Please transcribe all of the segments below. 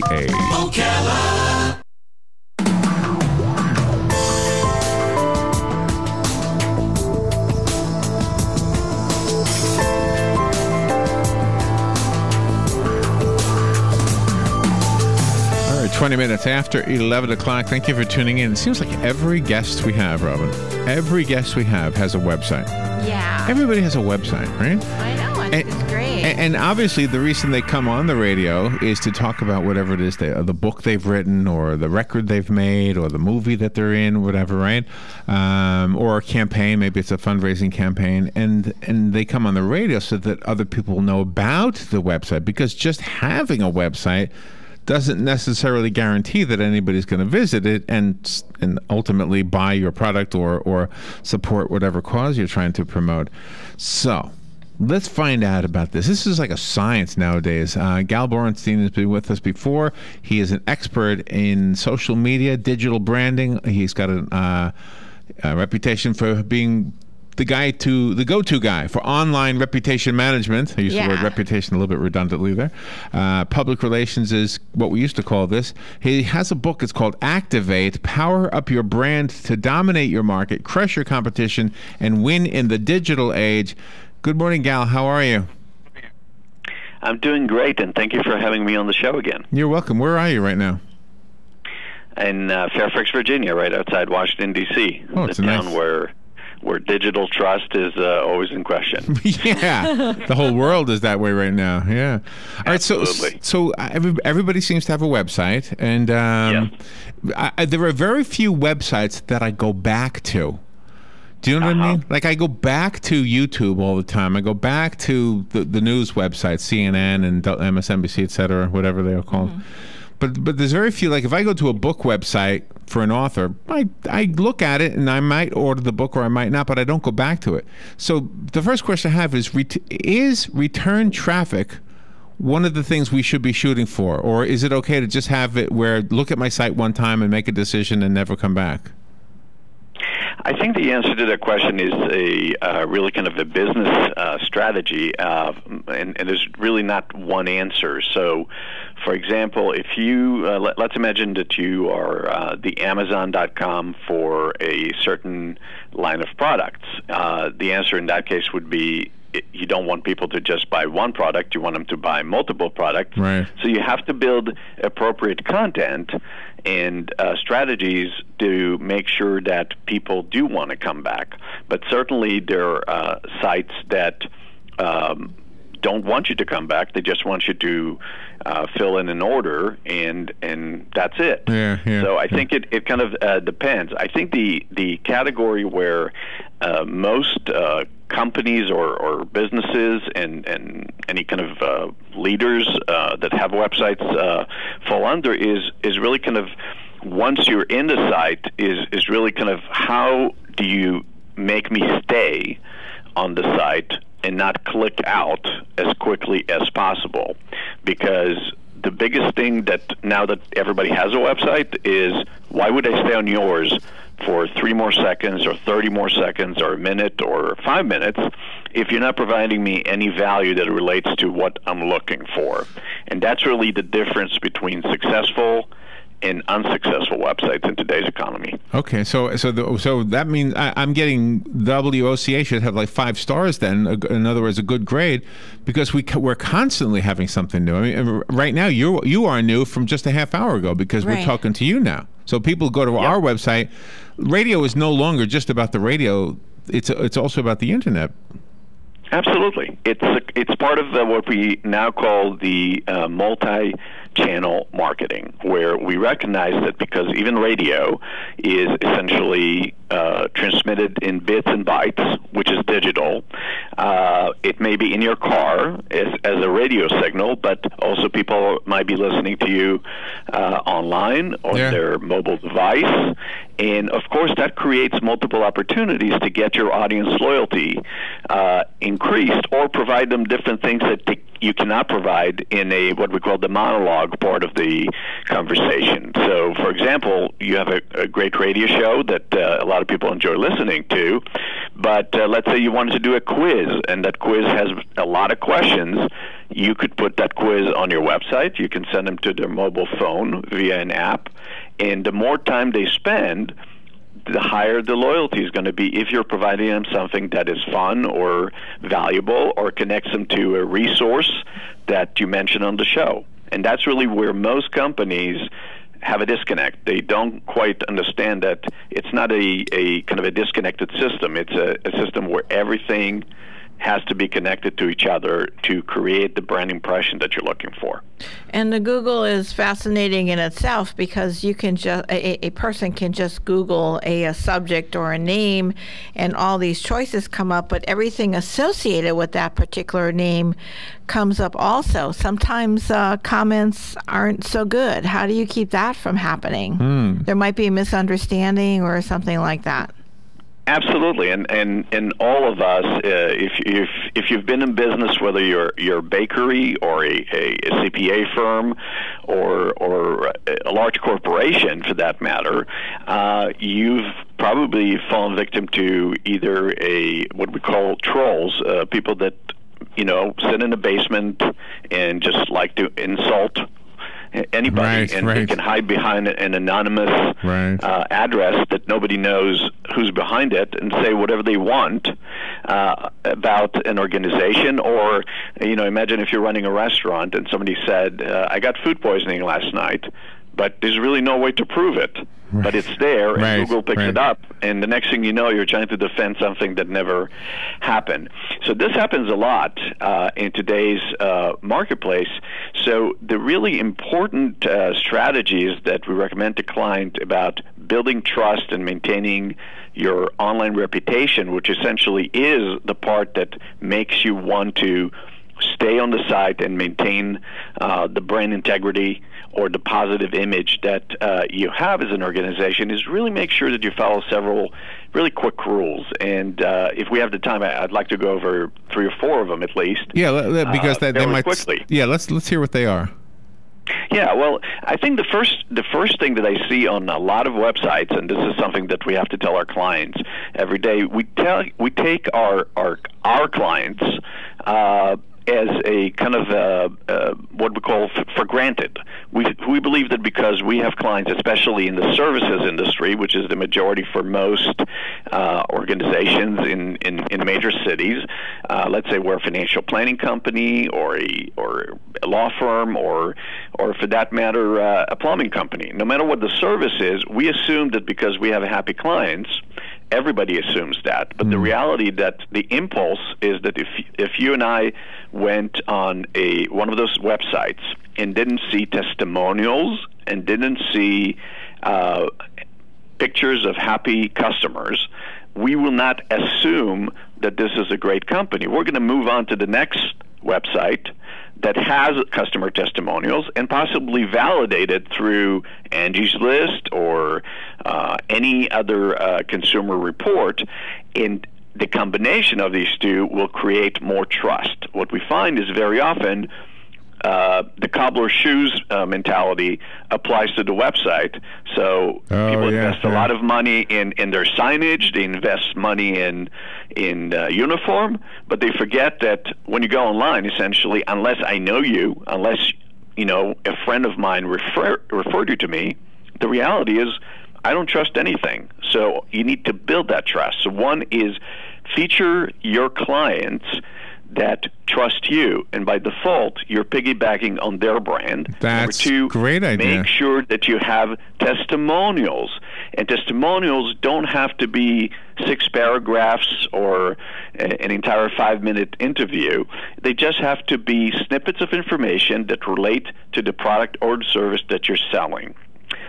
Ocala. All right, 20 minutes after 11 o'clock. Thank you for tuning in. It seems like every guest we have, Robin, every guest we have has a website. Yeah. Everybody has a website, right? I know. It's great. And obviously, the reason they come on the radio is to talk about whatever it is, the book they've written, or the record they've made, or the movie that they're in, whatever, right? Or a campaign. Maybe it's a fundraising campaign, and they come on the radio so that other people know about the website. Because just having a website doesn't necessarily guarantee that anybody's going to visit it and ultimately buy your product or support whatever cause you're trying to promote. So let's find out about this. This is like a science nowadays. Gal Borenstein has been with us before. He is an expert in social media, digital branding. He's got a reputation for being the go-to guy for online reputation management. I used the word reputation a little bit redundantly there. Public relations is what we used to call this. He has a book. It's called Activate: Power Up Your Brand to Dominate Your Market, Crush Your Competition, and Win in the Digital Age. Good morning, Gal. How are you? I'm doing great, and thank you for having me on the show again. You're welcome. Where are you right now? In Fairfax, Virginia, right outside Washington, D.C. Oh, it's the town nice. where digital trust is always in question. Yeah, the whole world is that way right now. Yeah. All right. So everybody seems to have a website, and there are very few websites that I go back to. Do you know what I mean? Like, I go back to YouTube all the time. I go back to the news websites, CNN and MSNBC, et cetera, whatever they are called. But there's very few. Like, if I go to a book website for an author, I look at it and I might order the book or I might not, but I don't go back to it. So the first question I have is return traffic one of the things we should be shooting for? Or is it okay to just have it where look at my site one time and make a decision and never come back? I think the answer to that question is a really kind of a business strategy, and there's really not one answer. So, for example, if you let's imagine that you are the Amazon.com for a certain line of products. The answer in that case would be you don't want people to just buy one product, you want them to buy multiple products. Right. So you have to build appropriate content and strategies to make sure that people do want to come back. But certainly there are sites that don't want you to come back. They just want you to fill in an order, and that's it. Yeah, so I think it kind of depends. I think the category where most companies or businesses and any kind of leaders that have websites fall under is really kind of, once you're in the site, is really kind of how do you make me stay on the site and not click out as quickly as possible. Because the biggest thing that now that everybody has a website is, why would I stay on yours for 3 more seconds or 30 more seconds or a minute or 5 minutes if you're not providing me any value that relates to what I'm looking for? And that's really the difference between successful and unsuccessful websites in today's economy. Okay, so that means I'm getting WOCA should have like 5 stars then. In other words, a good grade, because we're constantly having something new. I mean, right now you are new from just a half hour ago because we're talking to you now. So people go to our website. Radio is no longer just about the radio. It's also about the internet. Absolutely, it's part of what we now call the multi-channel marketing, where we recognize that because even radio is essentially transmitted in bits and bytes, which is digital. It may be in your car as a radio signal, but also people might be listening to you online on their mobile device. And, of course, that creates multiple opportunities to get your audience loyalty increased, or provide them different things that you cannot provide in what we call the monologue part of the conversation. So, for example, you have a great radio show that a lot of people enjoy listening to, but let's say you wanted to do a quiz, and that quiz has a lot of questions. you could put that quiz on your website. You can send them to their mobile phone via an app. And the more time they spend, the higher the loyalty is going to be if you're providing them something that is fun or valuable or connects them to a resource that you mentioned on the show. And that's really where most companies have a disconnect. They don't quite understand that it's not a kind of a disconnected system. It's a system where everything has to be connected to each other to create the brand impression that you're looking for. And the Google is fascinating in itself because you can just a person can just Google a subject or a name, and all these choices come up, but everything associated with that particular name comes up also. Sometimes comments aren't so good. How do you keep that from happening? There might be a misunderstanding or something like that. Absolutely, and all of us, if you've been in business, whether you're a bakery or a CPA firm or a large corporation for that matter, you've probably fallen victim to either what we call trolls, people that sit in a basement and just like to insult anybody, they can hide behind an anonymous address that nobody knows who's behind it and say whatever they want about an organization. Or imagine if you're running a restaurant and somebody said, I got food poisoning last night, but there's really no way to prove it. But it's there, and Google picks it up, and the next thing you know, you're trying to defend something that never happened. So this happens a lot in today's marketplace. So the really important strategies that we recommend to clients about building trust and maintaining your online reputation, which essentially is the part that makes you want to stay on the site and maintain the brand integrity or the positive image that you have as an organization, is really make sure that you follow several really quick rules. And if we have the time, I'd like to go over 3 or 4 of them at least. Yeah, because they might quickly. Yeah, let's hear what they are. Yeah, well, I think the first thing that I see on a lot of websites, and this is something that we have to tell our clients every day, we take our clients as a kind of what we call for granted. We believe that because we have clients, especially in the services industry, which is the majority for most organizations in major cities. Let's say we're a financial planning company or a law firm or for that matter a plumbing company. No matter what the service is, we assume that because we have happy clients, everybody assumes that. But the reality that the impulse is that if you and I went on one of those websites and didn't see testimonials and didn't see pictures of happy customers, we will not assume that this is a great company. We're going to move on to the next website that has customer testimonials and possibly validate it through Angie's List or any other consumer report. And the combination of these two will create more trust. What we find is very often the cobbler shoes mentality applies to the website. So people invest a lot of money in their signage. They invest money in uniform, but they forget that when you go online, essentially, unless I know you, unless a friend of mine referred you to me, the reality is I don't trust anything. So you need to build that trust. So one is feature your clients that trust you, and by default, you're piggybacking on their brand. That's Number 2, great idea. Make sure that you have testimonials, and testimonials don't have to be 6 paragraphs or an entire 5-minute interview. They just have to be snippets of information that relate to the product or the service that you're selling.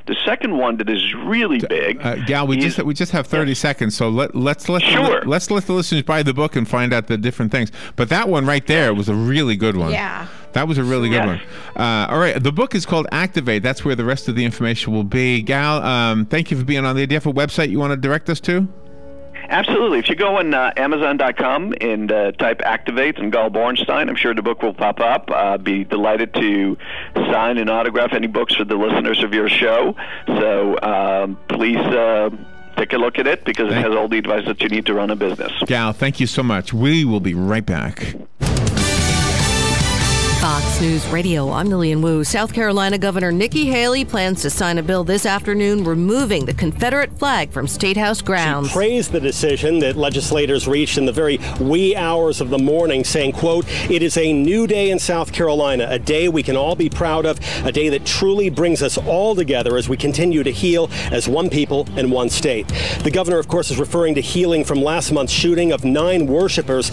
The second one that is really big, Gal, we just have 30 seconds, so let's let the listeners buy the book and find out the different things. But that one right there was a really good one. Yeah, that was a really good one. All right, the book is called Activate. That's where the rest of the information will be. Gal, thank you for being on there. Do you have a website you want to direct us to? Absolutely. If you go on Amazon.com and type Activate and Gal Borenstein, I'm sure the book will pop up. I'd be delighted to sign and autograph any books for the listeners of your show. So please take a look at it because it has all the advice that you need to run a business. Gal, thank you so much. We will be right back. Fox News Radio, I'm Lillian Wu. South Carolina Governor Nikki Haley plans to sign a bill this afternoon removing the Confederate flag from State House grounds. She praised the decision that legislators reached in the very wee hours of the morning, saying, quote, "It is a new day in South Carolina, a day we can all be proud of, a day that truly brings us all together as we continue to heal as one people and one state." The governor, of course, is referring to healing from last month's shooting of 9 worshipers